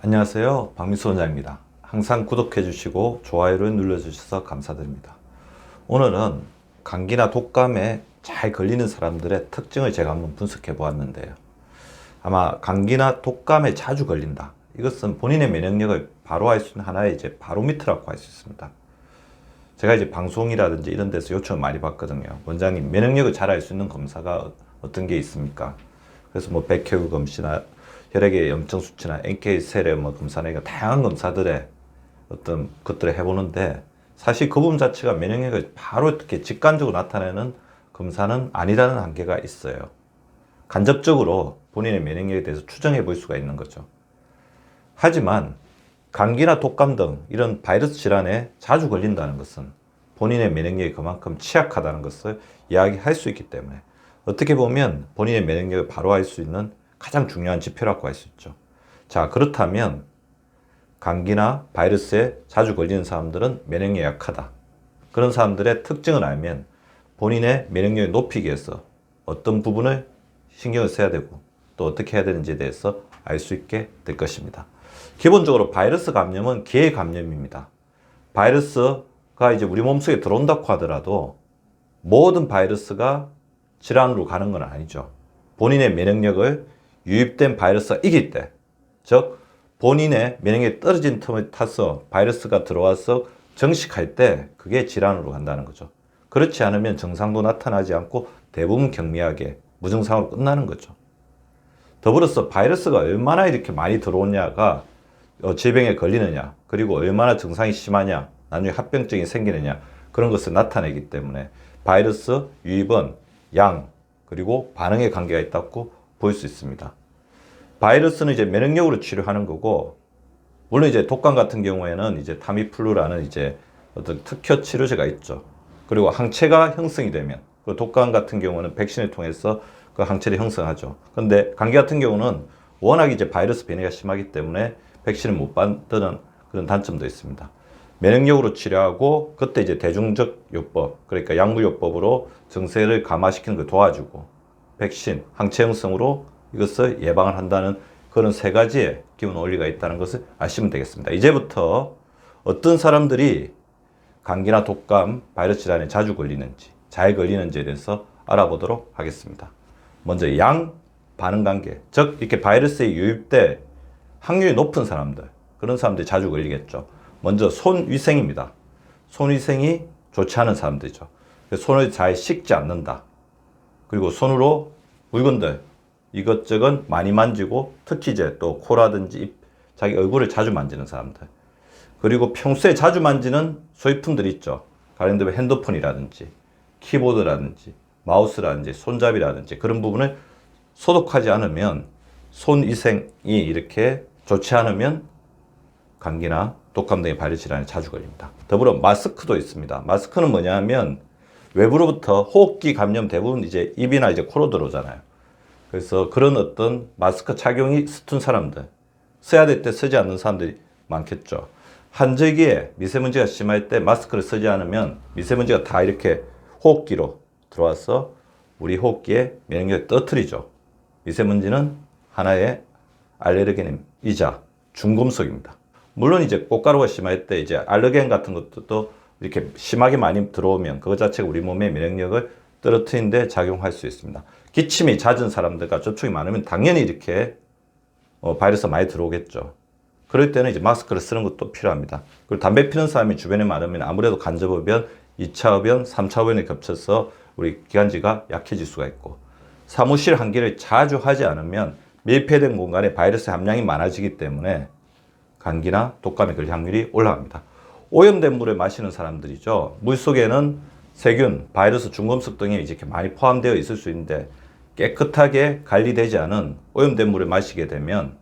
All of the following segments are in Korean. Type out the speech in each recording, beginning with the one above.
안녕하세요. 박민수 원장입니다. 항상 구독해 주시고 좋아요를 눌러 주셔서 감사드립니다. 오늘은 감기나 독감에 잘 걸리는 사람들의 특징을 제가 한번 분석해 보았는데요. 아마 감기나 독감에 자주 걸린다. 이것은 본인의 면역력을 바로할 수 있는 하나의 바로미터라고 할 수 있습니다. 제가 방송이라든지 이런 데서 요청을 많이 받거든요. 원장님, 면역력을 잘 알 수 있는 검사가 어떤 게 있습니까? 그래서 백혈구 검사나 혈액의 염증 수치나 NK 세렘 검사나 다양한 검사들의 어떤 것들을 해보는데, 사실 그 부분 자체가 면역력을 바로 이렇게 직관적으로 나타내는 검사는 아니라는 한계가 있어요. 간접적으로 본인의 면역력에 대해서 추정해 볼 수가 있는 거죠. 하지만 감기나 독감 등 이런 바이러스 질환에 자주 걸린다는 것은 본인의 면역력이 그만큼 취약하다는 것을 이야기할 수 있기 때문에, 어떻게 보면 본인의 면역력을 바로 알 수 있는 가장 중요한 지표라고 할 수 있죠. 자, 그렇다면 감기나 바이러스에 자주 걸리는 사람들은 면역력이 약하다. 그런 사람들의 특징을 알면 본인의 면역력을 높이기 위해서 어떤 부분을 신경을 써야 되고 또 어떻게 해야 되는지에 대해서 알 수 있게 될 것입니다. 기본적으로 바이러스 감염은 기회 감염입니다. 바이러스가 우리 몸속에 들어온다고 하더라도 모든 바이러스가 질환으로 가는 건 아니죠. 본인의 면역력을 유입된 바이러스가 이길 때, 즉 본인의 면역력이 떨어진 틈을 타서 바이러스가 들어와서 정식할 때 그게 질환으로 간다는 거죠. 그렇지 않으면 증상도 나타나지 않고 대부분 경미하게 무증상으로 끝나는 거죠. 더불어서 바이러스가 얼마나 이렇게 많이 들어오냐가 질병에 걸리느냐, 그리고 얼마나 증상이 심하냐, 나중에 합병증이 생기느냐, 그런 것을 나타내기 때문에 바이러스 유입은 양 그리고 반응에 관계가 있다고 볼 수 있습니다. 바이러스는 면역력으로 치료하는 거고, 물론 독감 같은 경우에는 타미플루라는 어떤 특효 치료제가 있죠. 그리고 항체가 형성이 되면, 그 독감 같은 경우는 백신을 통해서 그 항체를 형성하죠. 그런데 감기 같은 경우는 워낙 바이러스 변이가 심하기 때문에 백신을 못 받는 그런 단점도 있습니다. 면역력으로 치료하고, 그때 대중적 요법, 그러니까 약물요법으로 증세를 감화시키는 걸 도와주고, 백신, 항체 형성으로 이것을 예방을 한다는 그런 세 가지의 기본 원리가 있다는 것을 아시면 되겠습니다. 이제부터 어떤 사람들이 감기나 독감, 바이러스 질환에 자주 걸리는지, 잘 걸리는지에 대해서 알아보도록 하겠습니다. 먼저 양 반응 관계, 즉 이렇게 바이러스에 유입될 확률이 높은 사람들, 그런 사람들이 자주 걸리겠죠. 먼저 손 위생입니다. 손 위생이 좋지 않은 사람들이죠. 손을 잘 씻지 않는다. 그리고 손으로 물건들 이것저것 많이 만지고, 특히 또 코라든지 입, 자기 얼굴을 자주 만지는 사람들, 그리고 평소에 자주 만지는 소지품들이 있죠. 가령되면 핸드폰이라든지 키보드라든지 마우스라든지 손잡이라든지 그런 부분을 소독하지 않으면, 손 위생이 이렇게 좋지 않으면 감기나 독감 등의 바이러스 질환에 자주 걸립니다. 더불어 마스크도 있습니다. 마스크는 뭐냐 하면 외부로부터 호흡기 감염 대부분 입이나 코로 들어오잖아요. 그래서 그런 어떤 마스크 착용이 서툰 사람들, 써야 될 때 쓰지 않는 사람들이 많겠죠. 환절기에 미세먼지가 심할 때 마스크를 쓰지 않으면 미세먼지가 다 이렇게 호흡기로 들어와서 우리 호흡기에 면역력을 떨어뜨리죠. 미세먼지는 하나의 알레르겐이자 중금속입니다. 물론 꽃가루가 심할 때 알러겐 같은 것도 이렇게 심하게 많이 들어오면 그것 자체가 우리 몸의 면역력을 떨어뜨리는 데 작용할 수 있습니다. 기침이 잦은 사람들과 접촉이 많으면 당연히 이렇게 바이러스가 많이 들어오겠죠. 그럴 때는 마스크를 쓰는 것도 필요합니다. 그리고 담배 피는 사람이 주변에 많으면 아무래도 간접흡연, 2차 흡연, 3차 흡연이 겹쳐서 우리 기관지가 약해질 수가 있고, 사무실 환기를 자주 하지 않으면 밀폐된 공간에 바이러스 함량이 많아지기 때문에 감기나 독감에 걸릴 확률이 올라갑니다. 오염된 물을 마시는 사람들이죠. 물 속에는 세균, 바이러스, 중금속 등이 이렇게 많이 포함되어 있을 수 있는데, 깨끗하게 관리되지 않은 오염된 물을 마시게 되면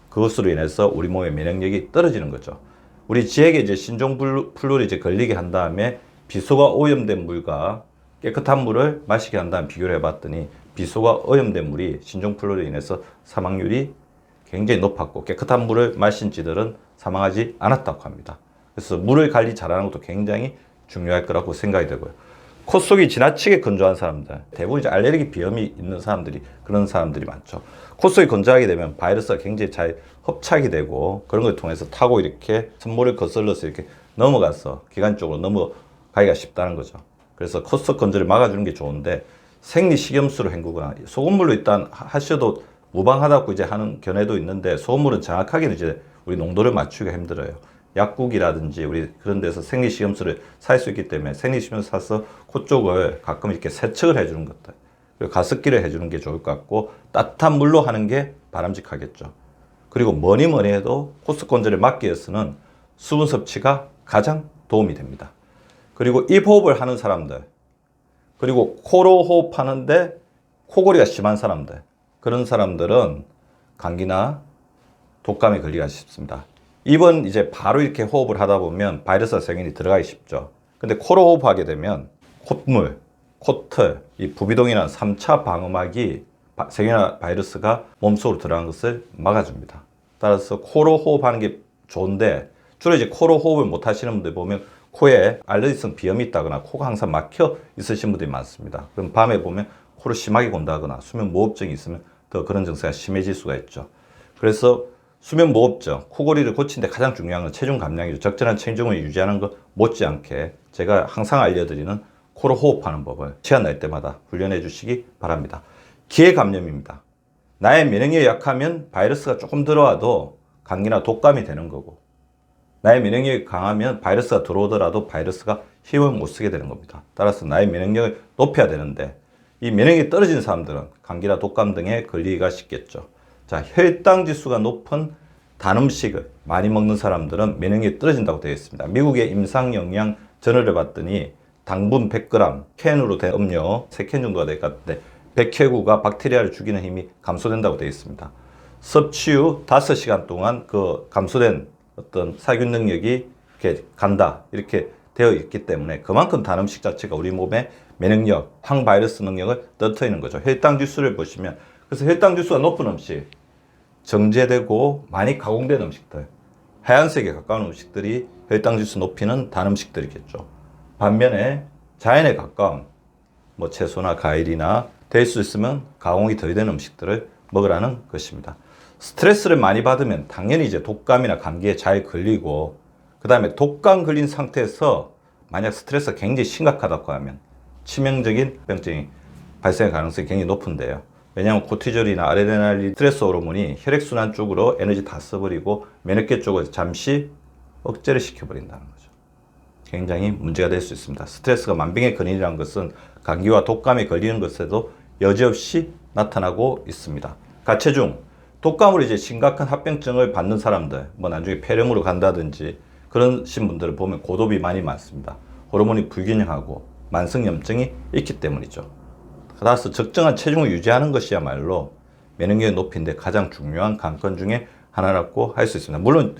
그것으로 인해서 우리 몸의 면역력이 떨어지는 거죠. 우리 지에게 신종플루를 걸리게 한 다음에 비소가 오염된 물과 깨끗한 물을 마시게 한 다음 비교를 해봤더니, 비소가 오염된 물이 신종플루로 인해서 사망률이 굉장히 높았고, 깨끗한 물을 마신 쥐들은 사망하지 않았다고 합니다. 그래서 물을 관리 잘하는 것도 굉장히 중요할 거라고 생각이 되고요. 코 속이 지나치게 건조한 사람들, 대부분 이제 알레르기 비염이 있는 사람들이 그런 사람들이 많죠. 코 속이 건조하게 되면 바이러스가 굉장히 잘 흡착이 되고 그런 걸 통해서 타고 이렇게 선모를 거슬러서 이렇게 넘어가서 기관 쪽으로 넘어가기가 쉽다는 거죠. 그래서 코 속 건조를 막아주는 게 좋은데 생리식염수로 헹구거나 소금물로 일단 하셔도 무방하다고 이제 하는 견해도 있는데 소금물은 정확하게는 이제 우리 농도를 맞추기가 힘들어요. 약국이라든지 우리 그런 데서 생리식염수를 살 수 있기 때문에 생리식염수 사서 코 쪽을 가끔 이렇게 세척을 해주는 것들, 그리고 가습기를 해주는 게 좋을 것 같고 따뜻한 물로 하는 게 바람직하겠죠. 그리고 뭐니 해도 코스 건조를 막기 위해서는 수분 섭취가 가장 도움이 됩니다. 그리고 입 호흡을 하는 사람들, 그리고 코로 호흡하는데 코골이가 심한 사람들, 그런 사람들은 감기나 독감에 걸리기가 쉽습니다. 입은 이제 바로 이렇게 호흡을 하다 보면 바이러스가 세균이 들어가기 쉽죠. 근데 코로 호흡하게 되면 콧물, 코털, 이 부비동이나 3차 방음막이 세균이나 바이러스가 몸속으로 들어가는 것을 막아줍니다. 따라서 코로 호흡하는 게 좋은데 주로 이제 코로 호흡을 못 하시는 분들 보면 코에 알레르기성 비염이 있다거나 코가 항상 막혀 있으신 분들이 많습니다. 그럼 밤에 보면 코를 심하게 곤다거나 수면 무호흡증이 있으면 더 그런 증세가 심해질 수가 있죠. 그래서 수면 무호흡증, 코골이를 고치는데 가장 중요한 건 체중 감량이죠. 적절한 체중을 유지하는 것 못지않게 제가 항상 알려드리는 코로 호흡하는 법을 시간 날 때마다 훈련해 주시기 바랍니다. 기회 감염입니다. 나의 면역력이 약하면 바이러스가 조금 들어와도 감기나 독감이 되는 거고, 나의 면역력이 강하면 바이러스가 들어오더라도 바이러스가 힘을 못 쓰게 되는 겁니다. 따라서 나의 면역력을 높여야 되는데 이 면역력이 떨어진 사람들은 감기나 독감 등에 걸리기가 쉽겠죠. 자, 혈당 지수가 높은 단 음식을 많이 먹는 사람들은 면역력이 떨어진다고 되어 있습니다. 미국의 임상영양 저널을 봤더니 당분 100g, 캔으로 된 음료 3캔 정도가 될 것 같은데 100회구가 박테리아를 죽이는 힘이 감소된다고 되어 있습니다. 섭취 후 5시간 동안 그 감소된 어떤 살균 능력이 이렇게 간다, 이렇게 되어 있기 때문에 그만큼 단 음식 자체가 우리 몸의 면역력, 항바이러스 능력을 떨어뜨리는 거죠. 혈당 지수를 보시면, 그래서 혈당 지수가 높은 음식, 정제되고 많이 가공된 음식들, 하얀색에 가까운 음식들이 혈당 지수 높이는 단 음식들이겠죠. 반면에 자연에 가까운 뭐 채소나 과일이나 될 수 있으면 가공이 덜 된 음식들을 먹으라는 것입니다. 스트레스를 많이 받으면 당연히 이제 독감이나 감기에 잘 걸리고, 그 다음에 독감 걸린 상태에서 만약 스트레스가 굉장히 심각하다고 하면 치명적인 병증이 발생할 가능성이 굉장히 높은데요. 왜냐하면 코티졸이나 아드레날린 스트레스 호르몬이 혈액순환 쪽으로 에너지 다 써버리고 면역계 쪽을 잠시 억제를 시켜버린다는 거죠. 굉장히 문제가 될 수 있습니다. 스트레스가 만병의 근원이라는 것은 감기와 독감에 걸리는 것에도 여지없이 나타나고 있습니다. 가체중, 독감으로 이제 심각한 합병증을 받는 사람들, 뭐 나중에 폐렴으로 간다든지 그런 분들을 보면 고도비 많이 많습니다. 호르몬이 불균형하고 만성염증이 있기 때문이죠. 따라서 적정한 체중을 유지하는 것이야말로 면역력을 높이는데 가장 중요한 관건 중에 하나라고 할 수 있습니다. 물론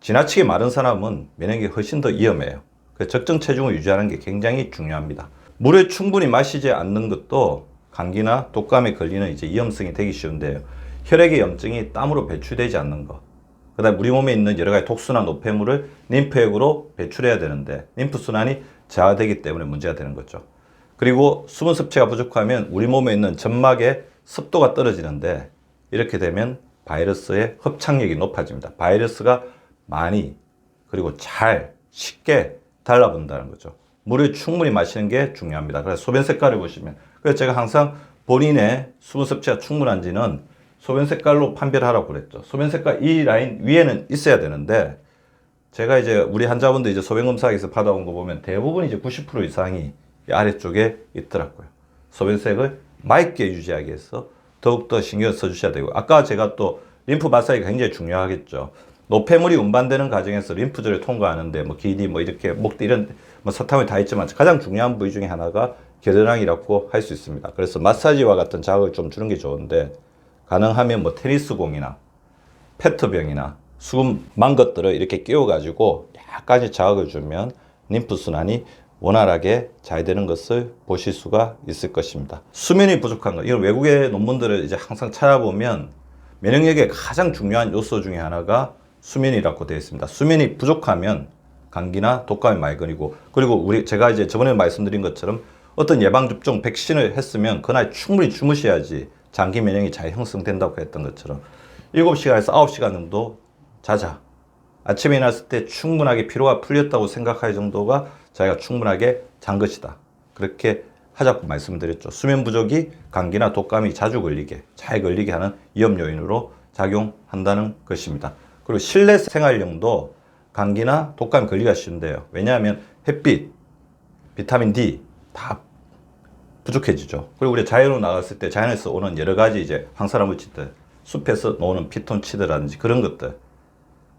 지나치게 마른 사람은 면역력이 훨씬 더 위험해요. 그래서 적정 체중을 유지하는 게 굉장히 중요합니다. 물을 충분히 마시지 않는 것도 감기나 독감에 걸리는 이제 위험성이 되기 쉬운데요. 혈액의 염증이 땀으로 배출되지 않는 것, 그 다음에 우리 몸에 있는 여러 가지 독소나 노폐물을 림프액으로 배출해야 되는데 림프순환이 저하되기 때문에 문제가 되는 거죠. 그리고 수분 섭취가 부족하면 우리 몸에 있는 점막의 습도가 떨어지는데 이렇게 되면 바이러스의 흡착력이 높아집니다. 바이러스가 많이 그리고 잘 쉽게 달라붙는다는 거죠. 물을 충분히 마시는 게 중요합니다. 그래서 소변 색깔을 보시면, 그래서 제가 항상 본인의 수분 섭취가 충분한지는 소변 색깔로 판별하라고 그랬죠. 소변 색깔 이 라인 위에는 있어야 되는데, 제가 이제 우리 환자분들 이제 소변 검사에서 받아온 거 보면 대부분 이제 90% 이상이 이 아래쪽에 있더라고요. 소변색을 맑게 유지하기 위해서 더욱더 신경을 써주셔야 되고, 아까 제가 또 림프 마사지가 굉장히 중요하겠죠. 노폐물이 운반되는 과정에서 림프절을 통과하는데 뭐 기니 뭐 이렇게 목대 이런 뭐 사탐이 다 있지만 가장 중요한 부위 중에 하나가 겨드랑이라고 할 수 있습니다. 그래서 마사지와 같은 자극을 좀 주는 게 좋은데, 가능하면 뭐 테니스공이나 페트병이나 수금만 것들을 이렇게 끼워가지고 약간의 자극을 주면 림프순환이 원활하게 잘 되는 것을 보실 수가 있을 것입니다. 수면이 부족한 것, 이건 외국의 논문들을 이제 항상 찾아보면 면역력의 가장 중요한 요소 중에 하나가 수면이라고 되어 있습니다. 수면이 부족하면 감기나 독감이 많이 걸리고, 그리고 제가 이제 저번에 말씀드린 것처럼 어떤 예방접종 백신을 했으면 그날 충분히 주무셔야지 장기 면역이 잘 형성된다고 했던 것처럼 7시간에서 9시간 정도 자자. 아침에 일어났을 때 충분하게 피로가 풀렸다고 생각할 정도가 자기가 충분하게 잔 것이다. 그렇게 하자고 말씀드렸죠. 수면 부족이 감기나 독감이 자주 걸리게, 잘 걸리게 하는 위험 요인으로 작용한다는 것입니다. 그리고 실내 생활용도 감기나 독감이 걸리기가 쉬운데요. 왜냐하면 햇빛, 비타민 D 다 부족해지죠. 그리고 우리 자연으로 나갔을 때 자연에서 오는 여러 가지 이제 황산화 물질들, 숲에서 나오는 피톤치드라든지 그런 것들,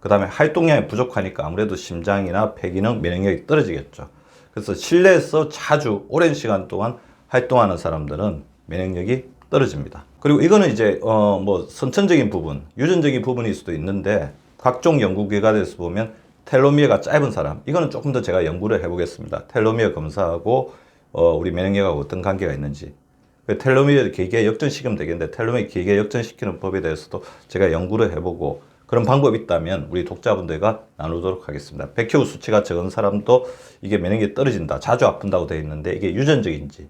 그 다음에 활동량이 부족하니까 아무래도 심장이나 폐기능, 면역력이 떨어지겠죠. 그래서 실내에서 자주 오랜 시간 동안 활동하는 사람들은 면역력이 떨어집니다. 그리고 이거는 이제 뭐 선천적인 부분, 유전적인 부분일 수도 있는데 각종 연구 결과에서 보면 텔로미어가 짧은 사람, 이거는 조금 더 제가 연구를 해보겠습니다. 텔로미어 검사하고 우리 면역력하고 어떤 관계가 있는지. 텔로미어 길게 역전시키면 되겠는데 텔로미어 길게 역전시키는 법에 대해서도 제가 연구를 해보고 그런 방법이 있다면 우리 독자분들과 나누도록 하겠습니다. 백혈 수치가 적은 사람도 이게 면역력이 떨어진다, 자주 아픈다고 되어 있는데 이게 유전적인지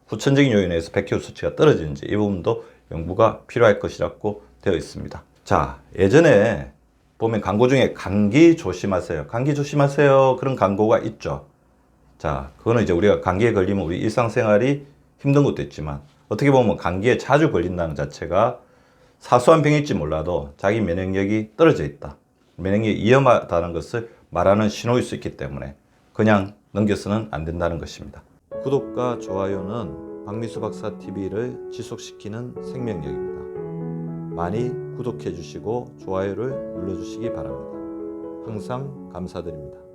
후천적인 요인에 의해서 백혈 수치가 떨어지는지 이 부분도 연구가 필요할 것이라고 되어 있습니다. 자, 예전에 보면 광고 중에 감기 조심하세요, 감기 조심하세요 그런 광고가 있죠. 자, 그거는 이제 우리가 감기에 걸리면 우리 일상생활이 힘든 것도 있지만 어떻게 보면 감기에 자주 걸린다는 자체가 사소한 병일지 몰라도 자기 면역력이 떨어져 있다, 면역력이 위험하다는 것을 말하는 신호일 수 있기 때문에 그냥 넘겨서는 안 된다는 것입니다. 구독과 좋아요는 박미수 박사 TV를 지속시키는 생명력입니다. 많이 구독해 주시고 좋아요를 눌러 주시기 바랍니다. 항상 감사드립니다.